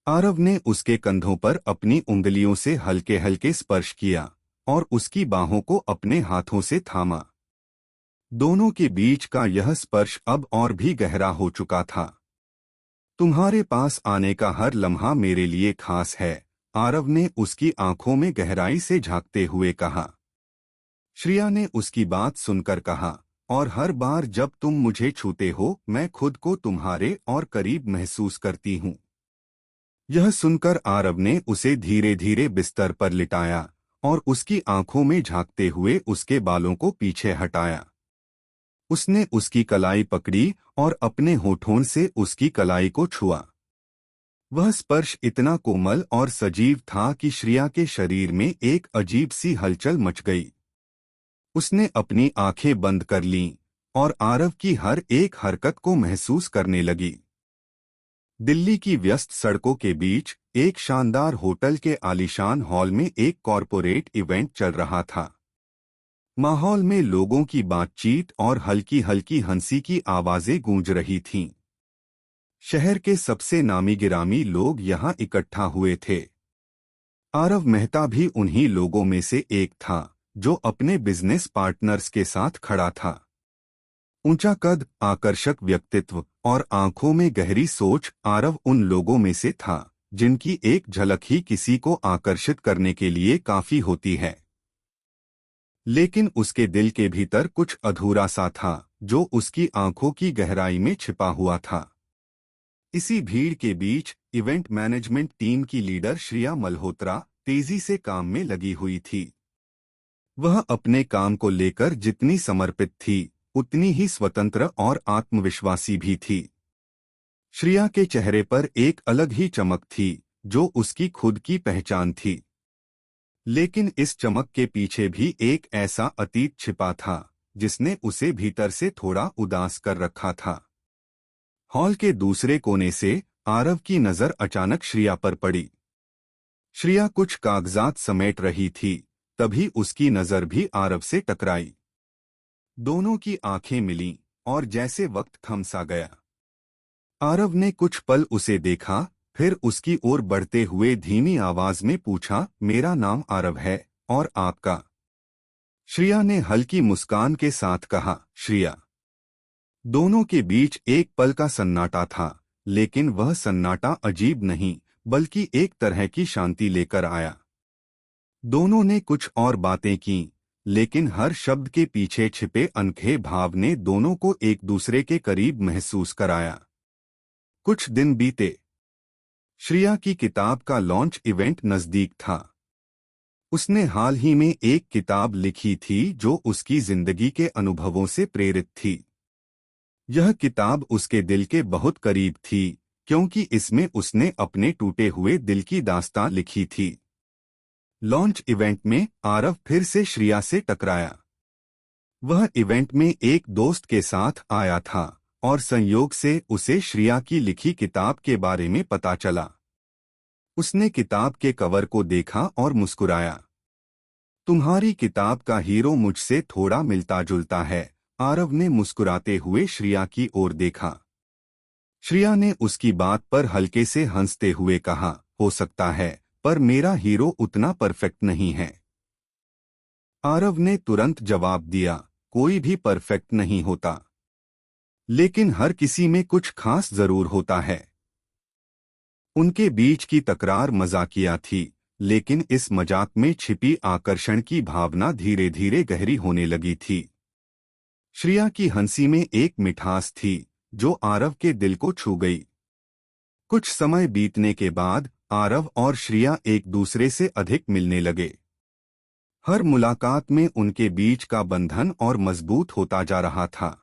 आरव ने उसके कंधों पर अपनी उंगलियों से हल्के हल्के स्पर्श किया और उसकी बाहों को अपने हाथों से थामा। दोनों के बीच का यह स्पर्श अब और भी गहरा हो चुका था। तुम्हारे पास आने का हर लम्हा मेरे लिए खास है, आरव ने उसकी आंखों में गहराई से झांकते हुए कहा। श्रिया ने उसकी बात सुनकर कहा, और हर बार जब तुम मुझे छूते हो मैं खुद को तुम्हारे और करीब महसूस करती हूँ। यह सुनकर आरव ने उसे धीरे धीरे बिस्तर पर लिटाया और उसकी आंखों में झांकते हुए उसके बालों को पीछे हटाया। उसने उसकी कलाई पकड़ी और अपने होठों से उसकी कलाई को छुआ। वह स्पर्श इतना कोमल और सजीव था कि श्रिया के शरीर में एक अजीब सी हलचल मच गई। उसने अपनी आंखें बंद कर लीं और आरव की हर एक हरकत को महसूस करने लगी। दिल्ली की व्यस्त सड़कों के बीच एक शानदार होटल के आलीशान हॉल में एक कॉरपोरेट इवेंट चल रहा था। माहौल में लोगों की बातचीत और हल्की हल्की हंसी की आवाजें गूंज रही थीं। शहर के सबसे नामी गिरामी लोग यहाँ इकट्ठा हुए थे। आरव मेहता भी उन्हीं लोगों में से एक था जो अपने बिजनेस पार्टनर्स के साथ खड़ा था। ऊंचा कद, आकर्षक व्यक्तित्व और आंखों में गहरी सोच आरव उन लोगों में से था जिनकी एक झलक ही किसी को आकर्षित करने के लिए काफी होती है। लेकिन उसके दिल के भीतर कुछ अधूरा सा था जो उसकी आंखों की गहराई में छिपा हुआ था। इसी भीड़ के बीच इवेंट मैनेजमेंट टीम की लीडर श्रिया मल्होत्रा तेजी से काम में लगी हुई थी। वह अपने काम को लेकर जितनी समर्पित थी उतनी ही स्वतंत्र और आत्मविश्वासी भी थी। श्रिया के चेहरे पर एक अलग ही चमक थी जो उसकी खुद की पहचान थी। लेकिन इस चमक के पीछे भी एक ऐसा अतीत छिपा था जिसने उसे भीतर से थोड़ा उदास कर रखा था। हॉल के दूसरे कोने से आरव की नजर अचानक श्रिया पर पड़ी। श्रिया कुछ कागजात समेट रही थी, तभी उसकी नजर भी आरव से टकराई। दोनों की आंखें मिलीं और जैसे वक्त थम सा गया। आरव ने कुछ पल उसे देखा, फिर उसकी ओर बढ़ते हुए धीमी आवाज में पूछा, मेरा नाम आरव है, और आपका? श्रिया ने हल्की मुस्कान के साथ कहा, श्रिया। दोनों के बीच एक पल का सन्नाटा था, लेकिन वह सन्नाटा अजीब नहीं बल्कि एक तरह की शांति लेकर आया। दोनों ने कुछ और बातें की, लेकिन हर शब्द के पीछे छिपे अनखे भाव ने दोनों को एक दूसरे के करीब महसूस कराया। कुछ दिन बीते। श्रिया की किताब का लॉन्च इवेंट नजदीक था। उसने हाल ही में एक किताब लिखी थी जो उसकी जिंदगी के अनुभवों से प्रेरित थी। यह किताब उसके दिल के बहुत करीब थी क्योंकि इसमें उसने अपने टूटे हुए दिल की दास्तां लिखी थी। लॉन्च इवेंट में आरव फिर से श्रिया से टकराया। वह इवेंट में एक दोस्त के साथ आया था और संयोग से उसे श्रिया की लिखी किताब के बारे में पता चला। उसने किताब के कवर को देखा और मुस्कुराया। तुम्हारी किताब का हीरो मुझसे थोड़ा मिलता जुलता है, आरव ने मुस्कुराते हुए श्रिया की ओर देखा। श्रिया ने उसकी बात पर हल्के से हंसते हुए कहा, हो सकता है, पर मेरा हीरो उतना परफेक्ट नहीं है। आरव ने तुरंत जवाब दिया, कोई भी परफेक्ट नहीं होता, लेकिन हर किसी में कुछ खास जरूर होता है। उनके बीच की तकरार मजाकिया थी, लेकिन इस मजाक में छिपी आकर्षण की भावना धीरे धीरे गहरी होने लगी थी। श्रिया की हंसी में एक मिठास थी जो आरव के दिल को छू गई। कुछ समय बीतने के बाद आरव और श्रिया एक दूसरे से अधिक मिलने लगे। हर मुलाकात में उनके बीच का बंधन और मजबूत होता जा रहा था।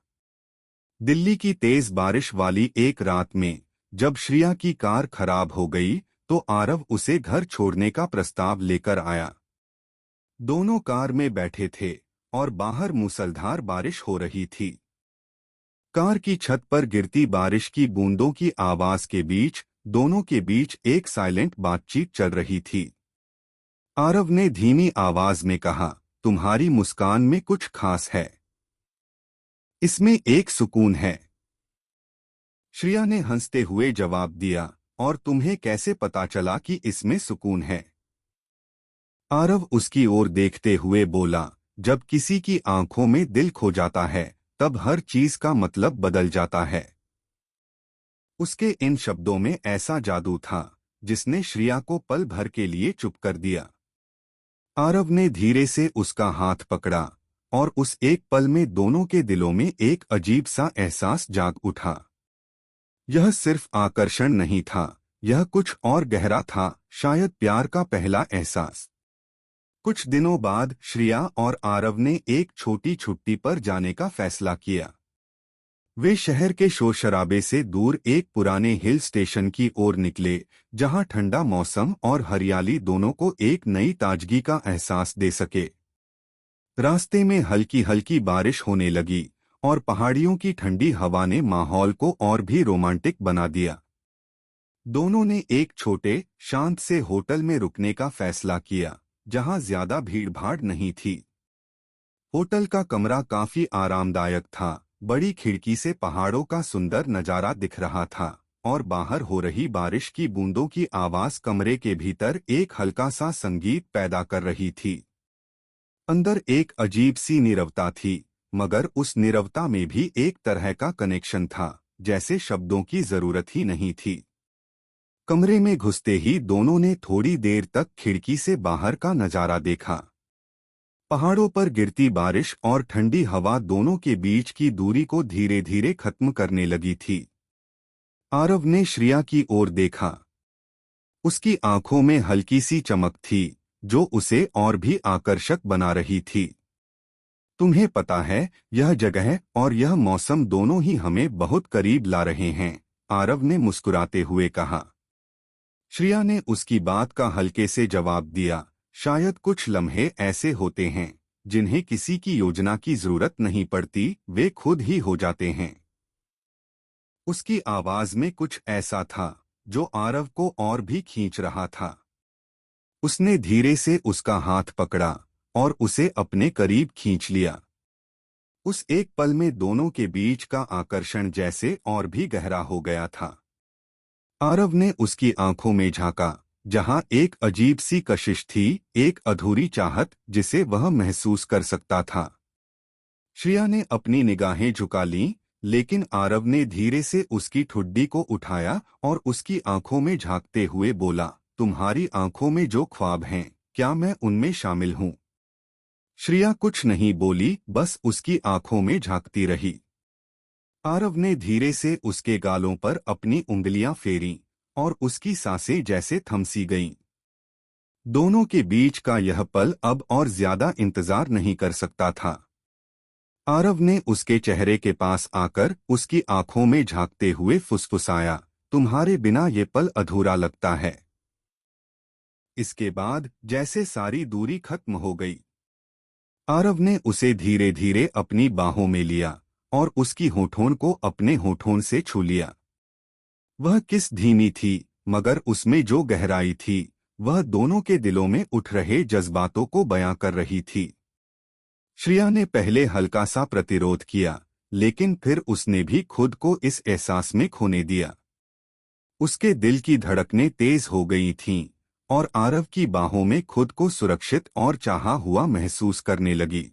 दिल्ली की तेज बारिश वाली एक रात में जब श्रिया की कार खराब हो गई तो आरव उसे घर छोड़ने का प्रस्ताव लेकर आया। दोनों कार में बैठे थे और बाहर मूसलाधार बारिश हो रही थी। कार की छत पर गिरती बारिश की बूंदों की आवाज के बीच दोनों के बीच एक साइलेंट बातचीत चल रही थी। आरव ने धीमी आवाज में कहा, तुम्हारी मुस्कान में कुछ खास है, इसमें एक सुकून है। श्रिया ने हंसते हुए जवाब दिया, और तुम्हें कैसे पता चला कि इसमें सुकून है? आरव उसकी ओर देखते हुए बोला, जब किसी की आंखों में दिल खो जाता है तब हर चीज का मतलब बदल जाता है। उसके इन शब्दों में ऐसा जादू था जिसने श्रिया को पल भर के लिए चुप कर दिया। आरव ने धीरे से उसका हाथ पकड़ा और उस एक पल में दोनों के दिलों में एक अजीब सा एहसास जाग उठा। यह सिर्फ आकर्षण नहीं था, यह कुछ और गहरा था, शायद प्यार का पहला एहसास। कुछ दिनों बाद श्रिया और आरव ने एक छोटी छुट्टी पर जाने का फैसला किया। वे शहर के शोर शराबे से दूर एक पुराने हिल स्टेशन की ओर निकले, जहां ठंडा मौसम और हरियाली दोनों को एक नई ताजगी का एहसास दे सके। रास्ते में हल्की हल्की बारिश होने लगी और पहाड़ियों की ठंडी हवा ने माहौल को और भी रोमांटिक बना दिया। दोनों ने एक छोटे शांत से होटल में रुकने का फैसला किया, जहां ज्यादा भीड़भाड़ नहीं थी। होटल का कमरा काफी आरामदायक था, बड़ी खिड़की से पहाड़ों का सुंदर नजारा दिख रहा था और बाहर हो रही बारिश की बूंदों की आवाज कमरे के भीतर एक हल्का सा संगीत पैदा कर रही थी। अंदर एक अजीब सी नीरवता थी, मगर उस नीरवता में भी एक तरह का कनेक्शन था, जैसे शब्दों की जरूरत ही नहीं थी। कमरे में घुसते ही दोनों ने थोड़ी देर तक खिड़की से बाहर का नजारा देखा। पहाड़ों पर गिरती बारिश और ठंडी हवा दोनों के बीच की दूरी को धीरे धीरे खत्म करने लगी थी। आरव ने श्रिया की ओर देखा। उसकी आंखों में हल्की सी चमक थी, जो उसे और भी आकर्षक बना रही थी। तुम्हें पता है, यह जगह और यह मौसम दोनों ही हमें बहुत करीब ला रहे हैं, आरव ने मुस्कुराते हुए कहा। श्रिया ने उसकी बात का हल्के से जवाब दिया, शायद कुछ लम्हे ऐसे होते हैं जिन्हें किसी की योजना की जरूरत नहीं पड़ती, वे खुद ही हो जाते हैं। उसकी आवाज में कुछ ऐसा था जो आरव को और भी खींच रहा था। उसने धीरे से उसका हाथ पकड़ा और उसे अपने करीब खींच लिया। उस एक पल में दोनों के बीच का आकर्षण जैसे और भी गहरा हो गया था। आरव ने उसकी आंखों में झांका, जहां एक अजीब सी कशिश थी, एक अधूरी चाहत जिसे वह महसूस कर सकता था। श्रिया ने अपनी निगाहें झुका लीं, लेकिन आरव ने धीरे से उसकी ठुड्डी को उठाया और उसकी आंखों में झांकते हुए बोला, तुम्हारी आंखों में जो ख्वाब हैं, क्या मैं उनमें शामिल हूं? श्रिया कुछ नहीं बोली, बस उसकी आंखों में झांकती रही। आरव ने धीरे से उसके गालों पर अपनी उंगलियां फेरीं और उसकी सांसें जैसे थमसी गईं। दोनों के बीच का यह पल अब और ज्यादा इंतजार नहीं कर सकता था। आरव ने उसके चेहरे के पास आकर उसकी आंखों में झांकते हुए फुसफुसाया, तुम्हारे बिना ये पल अधूरा लगता है। इसके बाद जैसे सारी दूरी खत्म हो गई। आरव ने उसे धीरे धीरे अपनी बाहों में लिया और उसकी होठों को अपने होठों से छू लिया। वह किस धीमी थी, मगर उसमें जो गहराई थी, वह दोनों के दिलों में उठ रहे जज्बातों को बयां कर रही थी। श्रिया ने पहले हल्का सा प्रतिरोध किया, लेकिन फिर उसने भी खुद को इस एहसास में खोने दिया। उसके दिल की धड़कनें तेज हो गई थीं और आरव की बाहों में खुद को सुरक्षित और चाहा हुआ महसूस करने लगी।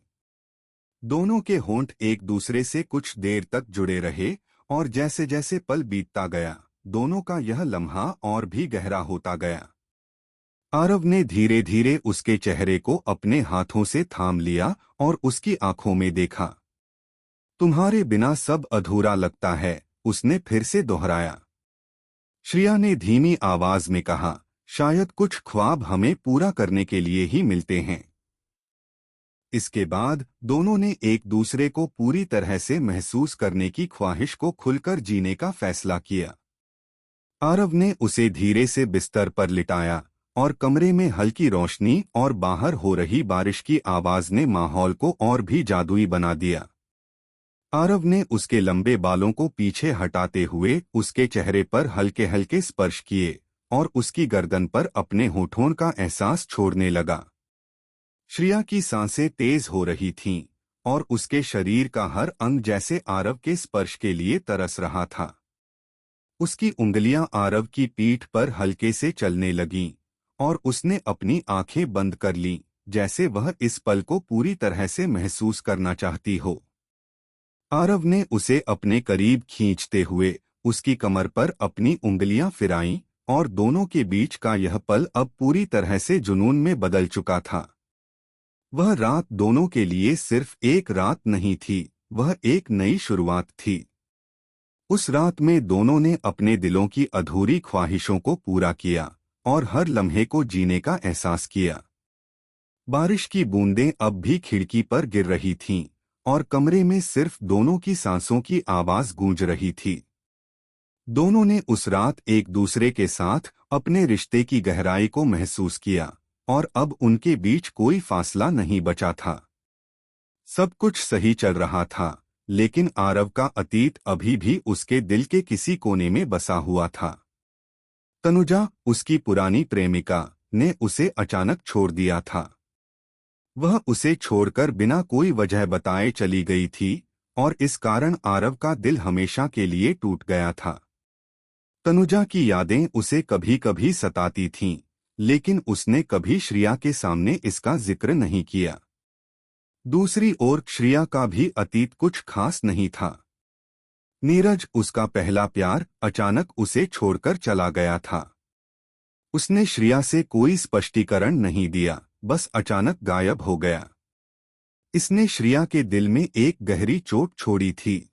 दोनों के होंठ एक दूसरे से कुछ देर तक जुड़े रहे और जैसे जैसे पल बीतता गया, दोनों का यह लम्हा और भी गहरा होता गया। आरव ने धीरे धीरे उसके चेहरे को अपने हाथों से थाम लिया और उसकी आंखों में देखा। तुम्हारे बिना सब अधूरा लगता है, उसने फिर से दोहराया। श्रिया ने धीमी आवाज में कहा, शायद कुछ ख्वाब हमें पूरा करने के लिए ही मिलते हैं। इसके बाद दोनों ने एक दूसरे को पूरी तरह से महसूस करने की ख्वाहिश को खुलकर जीने का फैसला किया। आरव ने उसे धीरे से बिस्तर पर लिटाया और कमरे में हल्की रोशनी और बाहर हो रही बारिश की आवाज ने माहौल को और भी जादुई बना दिया। आरव ने उसके लंबे बालों को पीछे हटाते हुए उसके चेहरे पर हल्के हल्के स्पर्श किए और उसकी गर्दन पर अपने होठों का एहसास छोड़ने लगा। श्रिया की सांसें तेज हो रही थीं और उसके शरीर का हर अंग जैसे आरव के स्पर्श के लिए तरस रहा था। उसकी उंगलियां आरव की पीठ पर हल्के से चलने लगीं और उसने अपनी आंखें बंद कर लीं, जैसे वह इस पल को पूरी तरह से महसूस करना चाहती हो। आरव ने उसे अपने करीब खींचते हुए उसकी कमर पर अपनी उंगलियां फिराईं और दोनों के बीच का यह पल अब पूरी तरह से जुनून में बदल चुका था। वह रात दोनों के लिए सिर्फ एक रात नहीं थी, वह एक नई शुरुआत थी। उस रात में दोनों ने अपने दिलों की अधूरी ख्वाहिशों को पूरा किया और हर लम्हे को जीने का एहसास किया। बारिश की बूंदें अब भी खिड़की पर गिर रही थीं और कमरे में सिर्फ दोनों की सांसों की आवाज गूंज रही थी। दोनों ने उस रात एक दूसरे के साथ अपने रिश्ते की गहराई को महसूस किया और अब उनके बीच कोई फासला नहीं बचा था। सब कुछ सही चल रहा था, लेकिन आरव का अतीत अभी भी उसके दिल के किसी कोने में बसा हुआ था। तनुजा, उसकी पुरानी प्रेमिका, ने उसे अचानक छोड़ दिया था। वह उसे छोड़कर बिना कोई वजह बताए चली गई थी और इस कारण आरव का दिल हमेशा के लिए टूट गया था। तनुजा की यादें उसे कभी कभी सताती थीं, लेकिन उसने कभी श्रिया के सामने इसका जिक्र नहीं किया। दूसरी ओर श्रिया का भी अतीत कुछ खास नहीं था। नीरज, उसका पहला प्यार, अचानक उसे छोड़कर चला गया था। उसने श्रिया से कोई स्पष्टीकरण नहीं दिया, बस अचानक गायब हो गया। इसने श्रिया के दिल में एक गहरी चोट छोड़ी थी।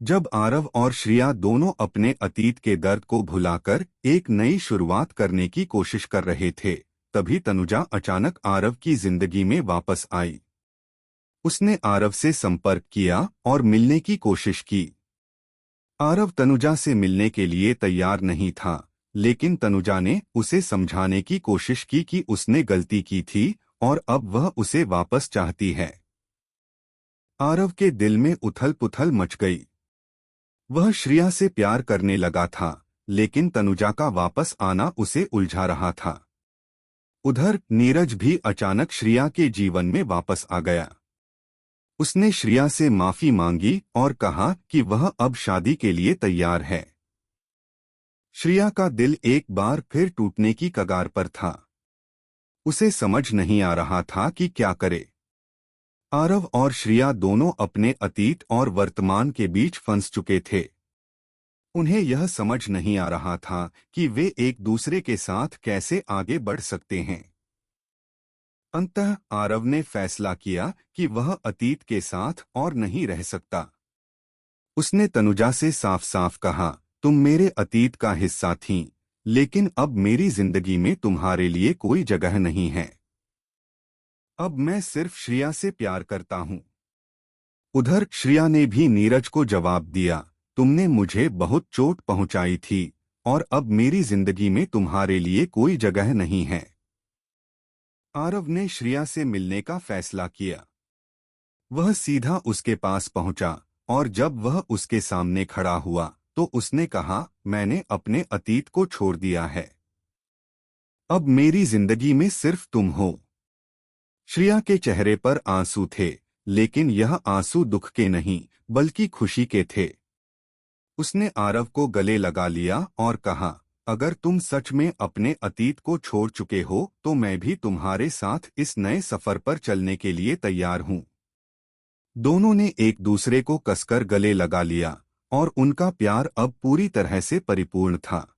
जब आरव और श्रिया दोनों अपने अतीत के दर्द को भुलाकर एक नई शुरुआत करने की कोशिश कर रहे थे, तभी तनुजा अचानक आरव की जिंदगी में वापस आई। उसने आरव से संपर्क किया और मिलने की कोशिश की। आरव तनुजा से मिलने के लिए तैयार नहीं था, लेकिन तनुजा ने उसे समझाने की कोशिश की कि उसने गलती की थी और अब वह उसे वापस चाहती है। आरव के दिल में उथल-पुथल मच गई। वह श्रिया से प्यार करने लगा था, लेकिन तनुजा का वापस आना उसे उलझा रहा था। उधर नीरज भी अचानक श्रिया के जीवन में वापस आ गया। उसने श्रिया से माफी मांगी और कहा कि वह अब शादी के लिए तैयार है। श्रिया का दिल एक बार फिर टूटने की कगार पर था। उसे समझ नहीं आ रहा था कि क्या करे। आरव और श्रिया दोनों अपने अतीत और वर्तमान के बीच फंस चुके थे। उन्हें यह समझ नहीं आ रहा था कि वे एक दूसरे के साथ कैसे आगे बढ़ सकते हैं। अंततः आरव ने फैसला किया कि वह अतीत के साथ और नहीं रह सकता। उसने तनुजा से साफ साफ कहा, तुम मेरे अतीत का हिस्सा थीं, लेकिन अब मेरी जिंदगी में तुम्हारे लिए कोई जगह नहीं है। अब मैं सिर्फ श्रिया से प्यार करता हूँ। उधर श्रिया ने भी नीरज को जवाब दिया, तुमने मुझे बहुत चोट पहुंचाई थी और अब मेरी जिंदगी में तुम्हारे लिए कोई जगह नहीं है। आरव ने श्रिया से मिलने का फैसला किया। वह सीधा उसके पास पहुंचा और जब वह उसके सामने खड़ा हुआ तो उसने कहा, मैंने अपने अतीत को छोड़ दिया है। अब मेरी जिंदगी में सिर्फ तुम हो। श्रिया के चेहरे पर आंसू थे, लेकिन यह आंसू दुख के नहीं बल्कि खुशी के थे। उसने आरव को गले लगा लिया और कहा, अगर तुम सच में अपने अतीत को छोड़ चुके हो तो मैं भी तुम्हारे साथ इस नए सफर पर चलने के लिए तैयार हूं। दोनों ने एक दूसरे को कसकर गले लगा लिया और उनका प्यार अब पूरी तरह से परिपूर्ण था।